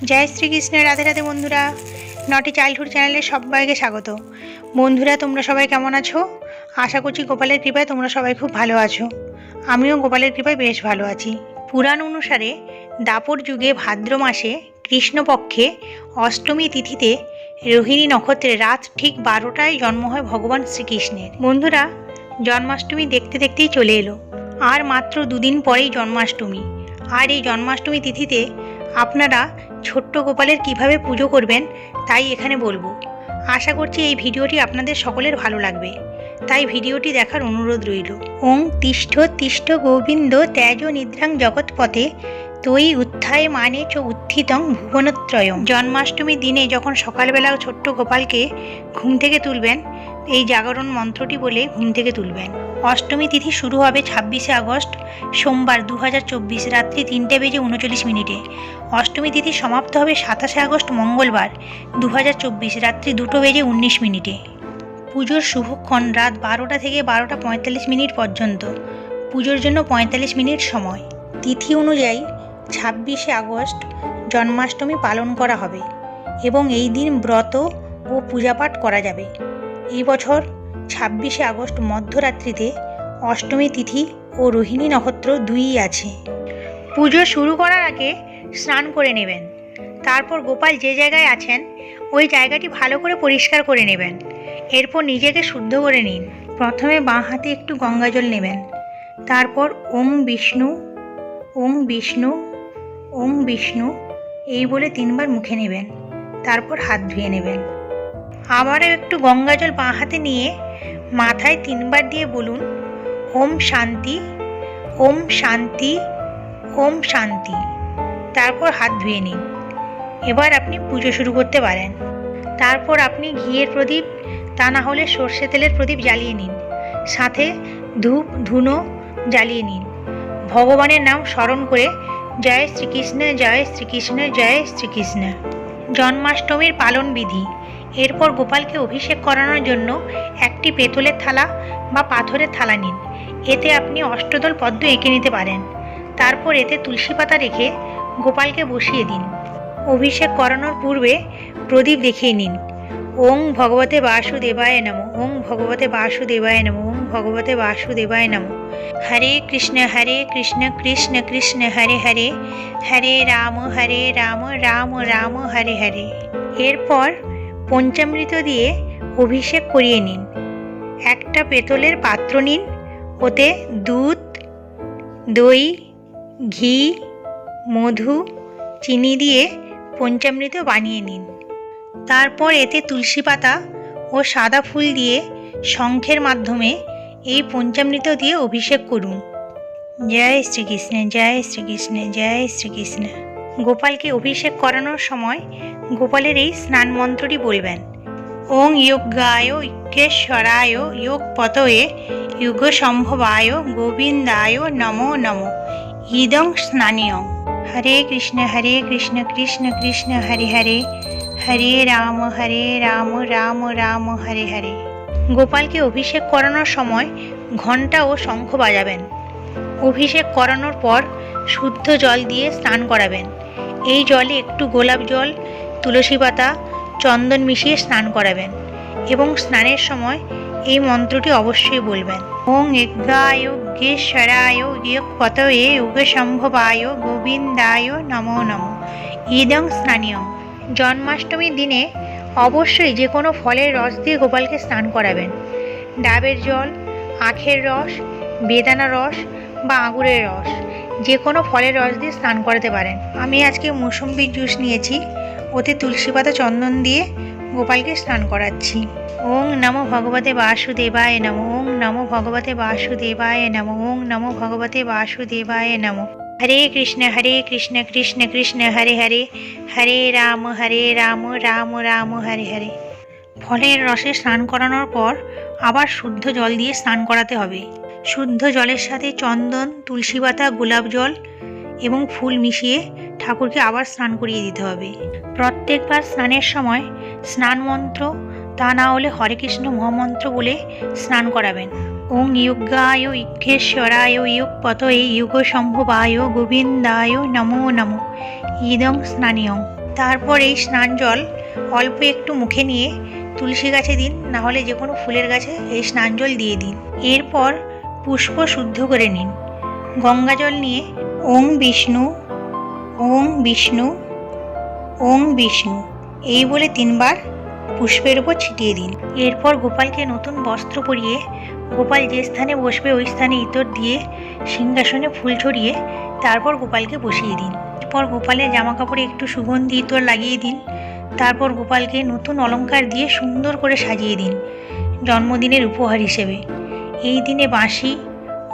জয় শ্রীকৃষ্ণ। রাধে রাধে বন্ধুরা, নটি চাইল্ডহুড চ্যানেলে সবাইকে স্বাগত। বন্ধুরা, তোমরা সবাই কেমন আছো? আশা করছি গোপালের কৃপায় তোমরা সবাই খুব ভালো আছো। আমিও গোপালের কৃপায় বেশ ভালো আছি। পুরাণ অনুসারে দাপর যুগে ভাদ্র মাসে কৃষ্ণপক্ষে অষ্টমী তিথিতে রোহিণী নক্ষত্রে রাত ঠিক 12টায় জন্ম হয় ভগবান শ্রীকৃষ্ণের। বন্ধুরা, জন্মাষ্টমী দেখতে দেখতেই চলে এলো। আর মাত্র দুদিন পরেই জন্মাষ্টমী। আর এই জন্মাষ্টমী তিথিতে আপনারা ছোট্ট গোপালের কিভাবে পুজো করবেন তাই এখানে বলবো। আশা করছি এই ভিডিওটি আপনাদের সকলের ভালো লাগবে, তাই ভিডিওটি দেখার অনুরোধ রইল। ওং তিষ্ঠ তিষ্ঠ গোবিন্দ ত্যাজ নিদ্রাং জগৎপথে তৈ উত্থায় মানে চ উত্থিতং ভুবনত্রয়ং। জন্মাষ্টমীর দিনে যখন সকালবেলা ছোট্ট গোপালকে ঘুম থেকে তুলবেন, এই জাগরণ মন্ত্রটি বলে ঘুম থেকে তুলবেন। অষ্টমী তিথি শুরু হবে 26শে আগস্ট সোমবার 2024 রাত্রি 3:39 অষ্টমী তিথি সমাপ্ত হবে 27শে আগস্ট মঙ্গলবার 2024 রাত্রি 2:19। পুজোর শুভক্ষণ রাত 12টা থেকে 12:45 পর্যন্ত। পুজোর জন্য 45 মিনিট সময়। তিথি অনুযায়ী 26শে আগস্ট জন্মাষ্টমী পালন করা হবে এবং এই দিন ব্রত ও পূজাপাঠ করা যাবে। এই বছর 26শে আগস্ট মধ্যরাত্রিতে অষ্টমী তিথি ও রোহিণী নক্ষত্র দুইই আছে। পুজো শুরু করার আগে স্নান করে নেবেন। তারপর গোপাল যে জায়গায় আছেন ওই জায়গাটি ভালো করে পরিষ্কার করে নেবেন। এরপর নিজেকে শুদ্ধ করে নিন। প্রথমে বাঁ হাতে একটু গঙ্গাজল নেবেন। তারপর ওং বিষ্ণু ওং বিষ্ণু ওং বিষ্ণু এই বলে 3বার মুখে নেবেন। তারপর হাত ধুয়ে নেবেন। আবারও একটু গঙ্গাজল বাঁ হাতে নিয়ে মাথায় 3বার দিয়ে বলুন ওম শান্তি ওম শান্তি ওম শান্তি। তারপর হাত ধুয়ে নিন। এবার আপনি পুজো শুরু করতে পারেন। তারপর আপনি ঘিয়ের প্রদীপ, তা না হলে সর্ষে তেলের প্রদীপ জ্বালিয়ে নিন। সাথে ধূপ ধুনো জ্বালিয়ে নিন। ভগবানের নাম স্মরণ করে জয় শ্রীকৃষ্ণ জয় শ্রীকৃষ্ণ জয় শ্রীকৃষ্ণ। জন্মাষ্টমীর পালন বিধি। এরপর গোপালকে অভিষেক করানোর জন্য একটি পেতলের থালা বা পাথরের থালা নিন। এতে আপনি অষ্টদল পদ্ম এঁকে নিতে পারেন। তারপর এতে তুলসী পাতা রেখে গোপালকে বসিয়ে দিন। অভিষেক করানোর পূর্বে প্রদীপ দেখিয়ে নিন। ওং ভগবতে বাসুদেবায় নমঃ ওং ভগবতে বাসুদেবায় নমঃ ওং ভগবতে বাসুদেবায় নমঃ। হরে কৃষ্ণ কৃষ্ণ কৃষ্ণ হরে হরে হরে রাম রাম রাম হরে হরে। এরপর পঞ্চামৃত দিয়ে অভিষেক করিয়ে নিন। একটা পেতলের পাত্র নিন। ওতে দুধ, দই, ঘি, মধু, চিনি দিয়ে পঞ্চামৃত বানিয়ে নিন। তারপর এতে তুলসী পাতা ও সাদা ফুল দিয়ে শঙ্খের মাধ্যমে এই পঞ্চামৃত দিয়ে অভিষেক করুন। জয় শ্রীকৃষ্ণ জয় শ্রীকৃষ্ণ জয় শ্রীকৃষ্ণ। গোপালকে অভিষেক করানোর সময় গোপালের এই স্নান মন্ত্রটি বলবেন। ওং যোগ্যায় ইজ্ঞেশ্বরায় যোগপতয়ে যুগ সম্ভবায় গোবিন্দায় নমো নমো ইদং স্নানীয়ং। হরে কৃষ্ণ কৃষ্ণ কৃষ্ণ হরে হরে হরে রাম রাম রাম হরে হরে। গোপালকে অভিষেক করানোর সময় ঘণ্টা ও শঙ্খ বাজাবেন। অভিষেক করানোর পর শুদ্ধ জল দিয়ে স্নান করাবেন। এই জলে একটু গোলাপ জল, তুলসী পাতা, চন্দন মিশিয়ে স্নান করাবেন এবং স্নানের সময় এই মন্ত্রটি অবশ্যই বলবেন। ওং যজ্ঞায় যজ্ঞেশ্বরায় যোগপতয়ে যুগ সম্ভবায় গোবিন্দায় নমো নমঃ ইদং স্নানীয়ং। জন্মাষ্টমীর দিনে অবশ্যই যে কোনো ফলের রস দিয়ে গোপালকে স্নান করাবেন। ডাবের জল, আখের রস, বেদানা রস বা আঙুরের রস, যে কোনো ফলের রস দিয়ে স্নান করাতে পারেন। আমি আজকে মৌসুম্বির জুস নিয়েছি। ওতে তুলসী পাতা, চন্দন দিয়ে গোপালকে স্নান করাচ্ছি। ওং নমো ভগবতে বাসুদেবায় নমঃ ওং নমো ভগবতে বাসুদেবায় নমঃ ওং নমো ভগবতে বাসুদেবায় নমঃ। হরে কৃষ্ণ কৃষ্ণ কৃষ্ণ হরে হরে হরে রাম রাম রাম হরে হরে। ফলের রসে স্নান করানোর পর আবার শুদ্ধ জল দিয়ে স্নান করাতে হবে। শুদ্ধ জলের সাথে চন্দন, তুলসী পাতা, গোলাপ জল এবং ফুল মিশিয়ে ঠাকুরকে আবার স্নান করিয়ে দিতে হবে। প্রত্যেকবার স্নানের সময় স্নান মন্ত্র, তা না হলে হরে কৃষ্ণ মহামন্ত্র বলে স্নান করাবেন। ওং যজ্ঞায় ইজ্ঞেশ্বরায় যোগপতয়ে যুগ সম্ভবায় গোবিন্দায় নমো নমঃ ইদং স্নানীয়ং। তারপর এই স্নান জল অল্প একটু মুখে নিয়ে তুলসী গাছে দিন, না হলে যে কোনো ফুলের গাছে এই স্নান জল দিয়ে দিন। এরপর পুষ্প শুদ্ধ করে নিন। গঙ্গা জল নিয়ে ওং বিষ্ণু, ওং বিষ্ণু, ওং বিষ্ণু এই বলে 3 বার পুষ্পের উপর ছিটিয়ে দিন। এরপর গোপালকে নতুন বস্ত্র পরিয়ে গোপাল যে স্থানে বসবে ওই স্থানে ইতর দিয়ে সিংহাসনে ফুল ছড়িয়ে তারপর গোপালকে বসিয়ে দিন। এরপর গোপালের জামা কাপড়ে একটু সুগন্ধি ইতর লাগিয়ে দিন। তারপর গোপালকে নতুন অলংকার দিয়ে সুন্দর করে সাজিয়ে দিন জন্মদিনের উপহার হিসেবে। এই দিনে বাঁশি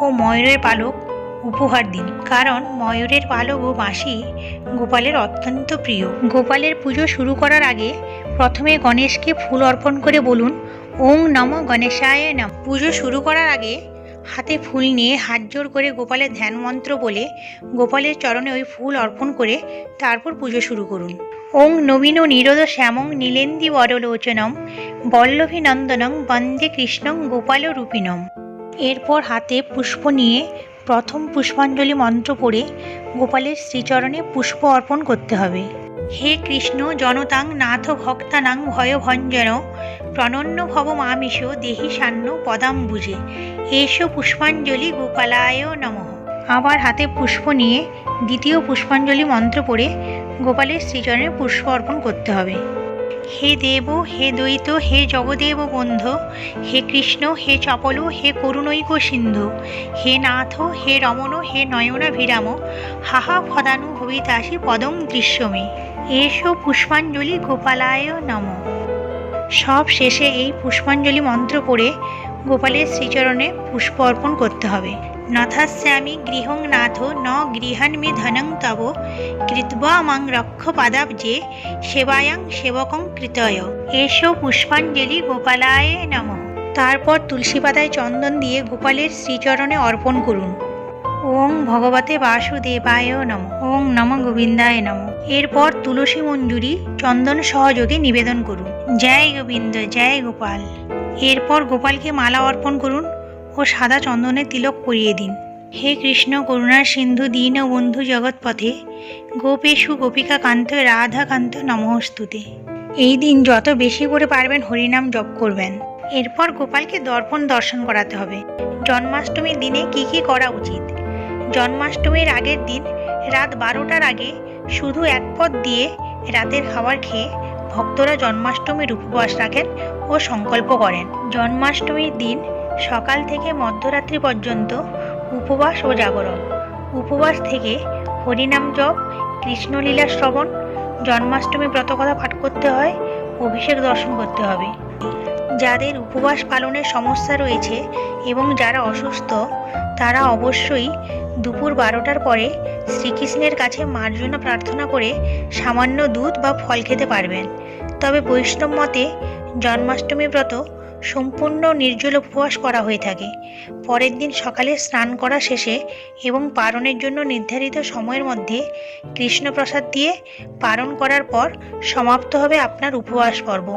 ও ময়ূরের পালক উপহার দিন, কারণ ময়ূরের পালক ও বাঁশি গোপালের অত্যন্ত প্রিয়। গোপালের পুজো শুরু করার আগে প্রথমে গণেশকে ফুল অর্পণ করে বলুন ওং নমঃ গণেশায় নমঃ। পুজো শুরু করার আগে হাতে ফুল নিয়ে হাত জোড় করে গোপালের ধ্যান মন্ত্র বলে গোপালের চরণে ওই ফুল অর্পণ করে তারপর পুজো শুরু করুন। ওং নবীন নিরোদ শ্যামং নীলেন্দি বরলোচনম বল্লভী নন্দনং বন্দে কৃষ্ণং গোপাল রূপিণম। এরপর হাতে পুষ্প নিয়ে প্রথম পুষ্পাঞ্জলি মন্ত্র পড়ে গোপালের শ্রীচরণে পুষ্প অর্পণ করতে হবে। হে কৃষ্ণ জনতাং নাথ ভক্তানাং ভয়ভঞ্জন প্রণন্য ভব মামিষ দেহি সান্ন পদাম্বুজে এসো পুষ্পাঞ্জলি গোপালায় নমঃ। আবার হাতে পুষ্প নিয়ে দ্বিতীয় পুষ্পাঞ্জলি মন্ত্র পড়ে গোপালের শ্রীচরণে পুষ্প অর্পণ করতে হবে। হে দেব, হে দ্বৈত, হে জগদেব বন্ধু, হে কৃষ্ণ, হে চপল, হে করুণৈক সিন্ধু, হে নাথ, হে রমণ, হে নয়নাভিরাম হাহা ফদানু ভবিতাসি পদং দৃশ্যমে এসো পুষ্পাঞ্জলি গোপালায় নমঃ। সব শেষে এই পুষ্পাঞ্জলি মন্ত্র পড়ে গোপালের শ্রীচরণে পুষ্প অর্পণ করতে হবে। নথাস্যামি গৃহং নাথ ন গৃহান্মি ধনং তব কৃত্বা মাং রক্ষ পাদাব্জে সেবায়াং সেবকং কৃতয় এসো পুষ্পাঞ্জলি গোপালায় নমঃ। তারপর তুলসী পাতায় চন্দন দিয়ে গোপালের শ্রীচরণে অর্পণ করুন। ওং ভগবতে বাসুদেবায় নমঃ, ওং নমঃ গোবিন্দায় নমঃ। এরপর তুলসী মঞ্জুরি চন্দন সহযোগে নিবেদন করুন। জয় গোবিন্দ, জয় গোপাল। এরপর গোপালকে মালা অর্পণ করুন ও সাদা চন্দনের তিলক পরিয়ে দিন। হে কৃষ্ণ করুণার সিন্ধু দীন বন্ধু জগৎপথে গোপেশু গোপিকা কান্ত রাধা কান্ত নমস্তুতে। এই দিন যত বেশি করে পারবেন হরিনাম জপ করবেন। এরপর গোপালকে দর্শন করাতে হবে। জন্মাষ্টমীর দিনে কি কি করা উচিত? জন্মাষ্টমীর আগের দিন রাত 12টার আগে শুধু 1 পদ দিয়ে রাতের খাবার খেয়ে ভক্তরা জন্মাষ্টমীর উপবাস রাখেন ও সংকল্প করেন। জন্মাষ্টমীর দিন সকাল থেকে মধ্যরাত্রি পর্যন্ত উপবাস ও জাগরণ। উপবাস থেকে হরিনাম জপ, কৃষ্ণলীলা শ্রবণ, জন্মাষ্টমী ব্রতকথা পাঠ করতে হয়, অভিষেক দর্শন করতে হবে। যাদের উপবাস পালনের সমস্যা রয়েছে এবং যারা অসুস্থ তারা অবশ্যই দুপুর 12টার পরে শ্রীকৃষ্ণের কাছে মার্জনা প্রার্থনা করে সামান্য দুধ বা ফল খেতে পারবেন। তবে বৈষ্ণব মতে জন্মাষ্টমী ব্রত সম্পূর্ণ নির্জল উপবাস করা হয়ে থাকে। পরের দিন সকালে স্নান করা শেষে এবং পারণের জন্য নির্ধারিত সময়ের মধ্যে কৃষ্ণপ্রসাদ দিয়ে পারণ করার পর সমাপ্ত হবে আপনার উপবাস পর্ব।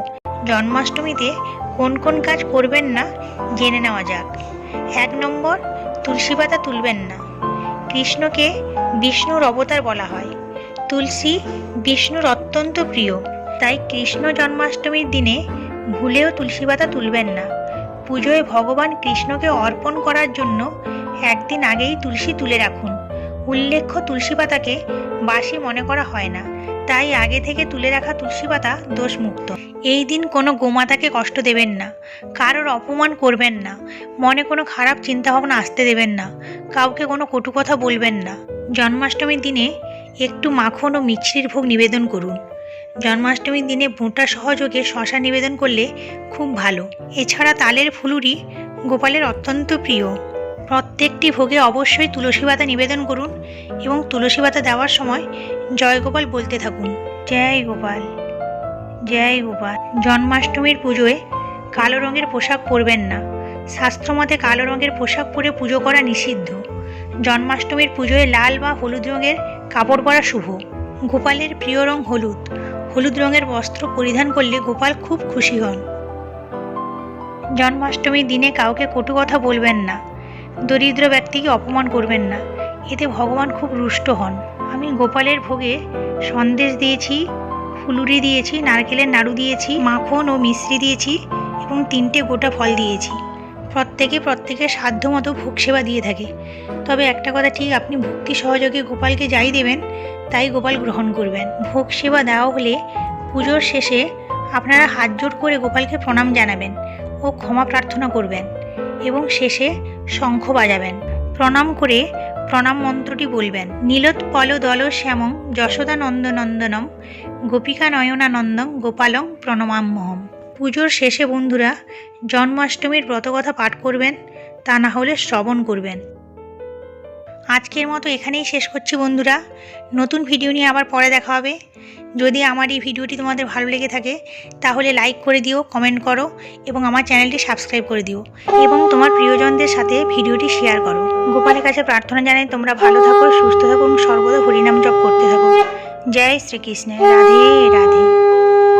জন্মাষ্টমীতে কোন কোন কাজ করবেন না জেনে নেওয়া যাক। 1 নম্বর, তুলসী পাতা তুলবেন না। কৃষ্ণকে বিষ্ণুর অবতার বলা হয়। তুলসী বিষ্ণুর অত্যন্ত প্রিয়, তাই কৃষ্ণ জন্মাষ্টমীর দিনে ভুলেও তুলসী পাতা তুলবেন না। পুজোয় ভগবান কৃষ্ণকে অর্পণ করার জন্য একদিন আগেই তুলসী তুলে রাখুন। উল্লেখ্য তুলসী পাতাকে বাসি মনে করা হয় না, তাই আগে থেকে তুলে রাখা তুলসী পাতা দোষমুক্ত। এই দিন কোনো গোমাতাকে কষ্ট দেবেন না, কারোর অপমান করবেন না, মনে কোনো খারাপ চিন্তাভাবনা আসতে দেবেন না, কাউকে কোনো কটু কথা বলবেন না। জন্মাষ্টমীর দিনে একটু মাখন ও মিছরির ভোগ নিবেদন করুন। জন্মাষ্টমীর দিনে বোঁটা সহযোগে শশা নিবেদন করলে খুব ভালো। এছাড়া তালের ফুলুরি গোপালের অত্যন্ত প্রিয়। প্রত্যেকটি ভোগে অবশ্যই তুলসী পাতা নিবেদন করুন এবং তুলসী পাতা দেওয়ার সময় জয় গোপাল বলতে থাকুন। জয় গোপাল, জয় গোপাল। জন্মাষ্টমীর পুজোয় কালো রঙের পোশাক পরবেন না। শাস্ত্রমতে কালো রঙের পোশাক পরে পুজো করা নিষিদ্ধ। জন্মাষ্টমীর পুজোয় লাল বা হলুদ রঙের কাপড় পরা শুভ। গোপালের প্রিয় রং হলুদ। হলুদ রঙের বস্ত্র পরিধান করলে গোপাল খুব খুশি হন। জন্মাষ্টমীর দিনে কাউকে কটু কথা বলবেন না। দরিদ্র ব্যক্তিকে অপমান করবেন না, এতে ভগবান খুব রুষ্ট হন। আমি গোপালের ভোগে সন্দেশ দিয়েছি, ফুলুরি দিয়েছি, নারকেলের নাড়ু দিয়েছি, মাখন ও মিশ্রি দিয়েছি এবং 3টে গোটা ফল দিয়েছি। প্রত্যেকের সাধ্য মতো ভোগ সেবা দিয়ে থাকে। তবে একটা কথা ঠিক, আপনি ভক্তি সহযোগে গোপালকে যাই দেবেন তাই গোপাল গ্রহণ করবেন। ভোগ সেবা দেওয়া হলে পুজোর শেষে আপনারা হাত জোড় করে গোপালকে প্রণাম জানাবেন ও ক্ষমা প্রার্থনা করবেন এবং শেষে শঙ্খ বাজাবেন। প্রণাম করে প্রণাম মন্ত্রটি বলবেন, নীলোৎপল দল শ্যামং যশোদা নন্দনন্দনম গোপিকা নয়নানন্দং গোপালং প্রণমাম্যহম। পুজোর শেষে বন্ধুরা জন্মাষ্টমীর ব্রতকথা পাঠ করবেন, তা না হলে শ্রবণ করবেন। আজকের মতো এখানেই শেষ করছি বন্ধুরা। নতুন ভিডিও নিয়ে আবার পরে দেখা হবে। যদি আমার এই ভিডিওটি তোমাদের ভালো লেগে থাকে তাহলে লাইক করে দিও, কমেন্ট করো এবং আমার চ্যানেলটি সাবস্ক্রাইব করে দিও এবং তোমার প্রিয়জনদের সাথে ভিডিওটি শেয়ার করো। গোপালের কাছে প্রার্থনা জানাই তোমরা ভালো থাকো, সুস্থ থাকো এবং সর্বদা হরিনাম জপ করতে থাকো। জয় শ্রীকৃষ্ণ। রাধে রাধে।